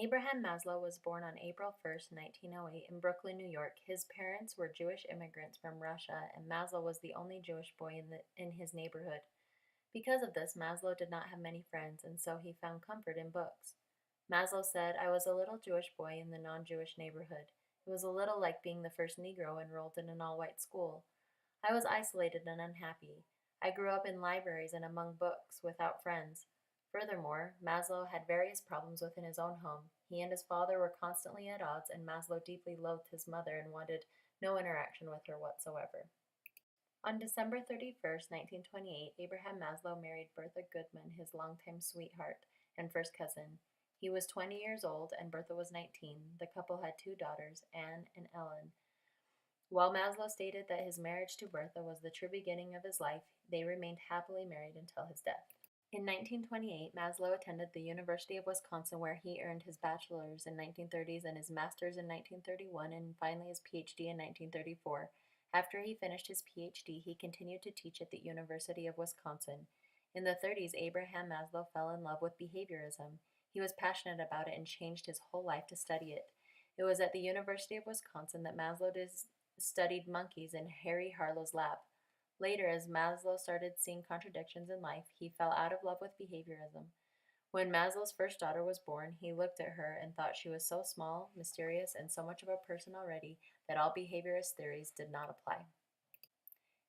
Abraham Maslow was born on April 1st, 1908, in Brooklyn, New York. His parents were Jewish immigrants from Russia, and Maslow was the only Jewish boy in his neighborhood. Because of this, Maslow did not have many friends, and so he found comfort in books. Maslow said, "I was a little Jewish boy in the non-Jewish neighborhood. It was a little like being the first Negro enrolled in an all-white school. I was isolated and unhappy. I grew up in libraries and among books, without friends. Furthermore, Maslow had various problems within his own home. He and his father were constantly at odds, and Maslow deeply loathed his mother and wanted no interaction with her whatsoever." On December 31st, 1928, Abraham Maslow married Bertha Goodman, his longtime sweetheart and first cousin. He was 20 years old and Bertha was 19. The couple had two daughters, Anne and Ellen. While Maslow stated that his marriage to Bertha was the true beginning of his life, they remained happily married until his death. In 1928, Maslow attended the University of Wisconsin, where he earned his bachelor's in 1930s and his master's in 1931 and finally his PhD in 1934. After he finished his PhD, he continued to teach at the University of Wisconsin. In the 30s, Abraham Maslow fell in love with behaviorism. He was passionate about it and changed his whole life to study it. It was at the University of Wisconsin that Maslow studied monkeys in Harry Harlow's lab. Later, as Maslow started seeing contradictions in life, he fell out of love with behaviorism. When Maslow's first daughter was born, he looked at her and thought she was so small, mysterious, and so much of a person already that all behaviorist theories did not apply.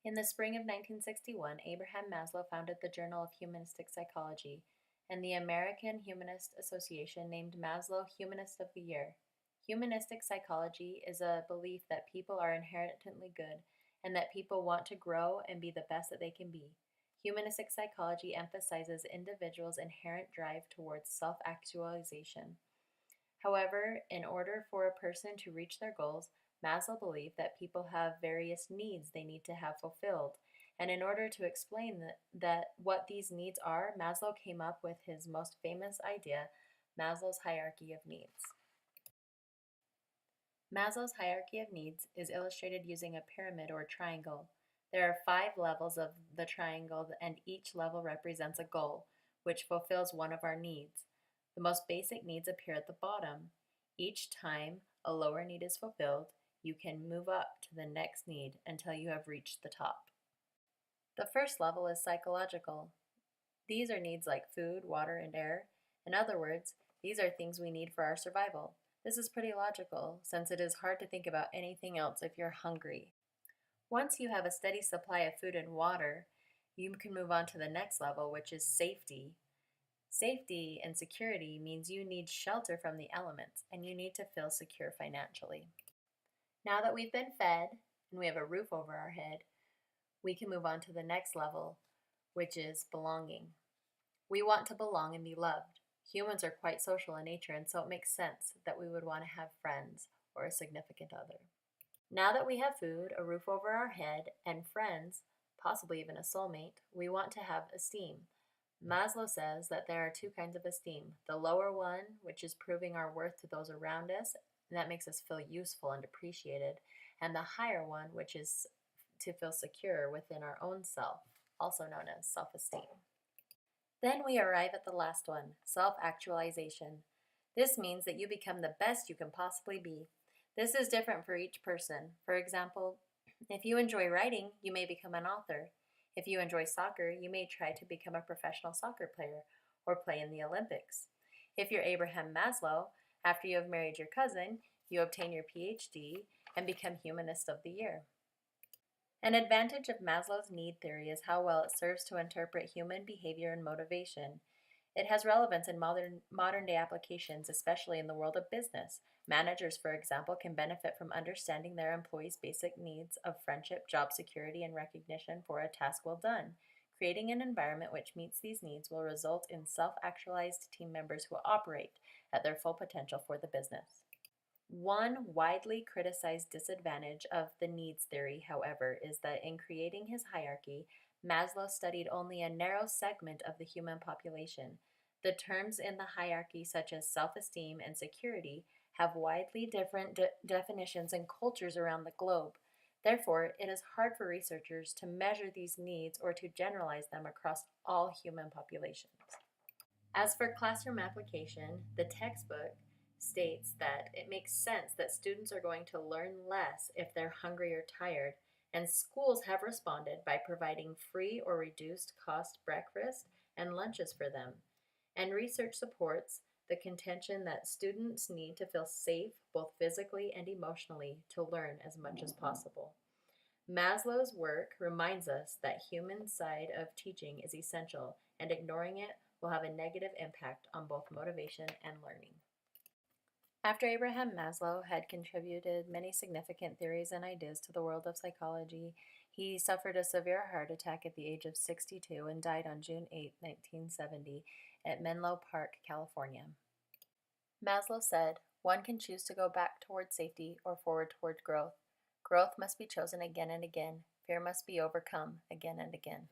In the spring of 1961, Abraham Maslow founded the Journal of Humanistic Psychology, and the American Humanist Association named Maslow Humanist of the Year. Humanistic psychology is a belief that people are inherently good and that people want to grow and be the best that they can be. Humanistic psychology emphasizes individuals' inherent drive towards self-actualization. However, in order for a person to reach their goals, Maslow believed that people have various needs they need to have fulfilled. And in order to explain what these needs are, Maslow came up with his most famous idea, Maslow's hierarchy of needs. Maslow's hierarchy of needs is illustrated using a pyramid or triangle. There are 5 levels of the triangle, and each level represents a goal, which fulfills one of our needs. The most basic needs appear at the bottom. Each time a lower need is fulfilled, you can move up to the next need until you have reached the top. The first level is psychological. These are needs like food, water, and air. In other words, these are things we need for our survival. This is pretty logical, since it is hard to think about anything else if you're hungry. Once you have a steady supply of food and water, you can move on to the next level, which is safety. Safety and security means you need shelter from the elements, and you need to feel secure financially. Now that we've been fed and we have a roof over our head, we can move on to the next level, which is belonging. We want to belong and be loved. Humans are quite social in nature, and so it makes sense that we would want to have friends or a significant other. Now that we have food, a roof over our head, and friends, possibly even a soulmate, we want to have esteem. Maslow says that there are 2 kinds of esteem. The lower one, which is proving our worth to those around us, and that makes us feel useful and appreciated, and the higher one, which is to feel secure within our own self, also known as self-esteem. Then we arrive at the last one, self-actualization. This means that you become the best you can possibly be. This is different for each person. For example, if you enjoy writing, you may become an author. If you enjoy soccer, you may try to become a professional soccer player or play in the Olympics. If you're Abraham Maslow, after you have married your cousin, you obtain your PhD and become Humanist of the Year. An advantage of Maslow's need theory is how well it serves to interpret human behavior and motivation. It has relevance in modern-day applications, especially in the world of business. Managers, for example, can benefit from understanding their employees' basic needs of friendship, job security, and recognition for a task well done. Creating an environment which meets these needs will result in self-actualized team members who operate at their full potential for the business. One widely criticized disadvantage of the needs theory, however, is that in creating his hierarchy, Maslow studied only a narrow segment of the human population. The terms in the hierarchy, such as self-esteem and security, have widely different definitions in cultures around the globe. Therefore, it is hard for researchers to measure these needs or to generalize them across all human populations. As for classroom application, the textbook states that it makes sense that students are going to learn less if they're hungry or tired, and schools have responded by providing free or reduced cost breakfast and lunches for them. And research supports the contention that students need to feel safe both physically and emotionally to learn as much as possible. Maslow's work reminds us that human side of teaching is essential, and ignoring it will have a negative impact on both motivation and learning. After Abraham Maslow had contributed many significant theories and ideas to the world of psychology, he suffered a severe heart attack at the age of 62 and died on June 8, 1970, at Menlo Park, California. Maslow said, "One can choose to go back toward safety or forward toward growth. Growth must be chosen again and again. Fear must be overcome again and again."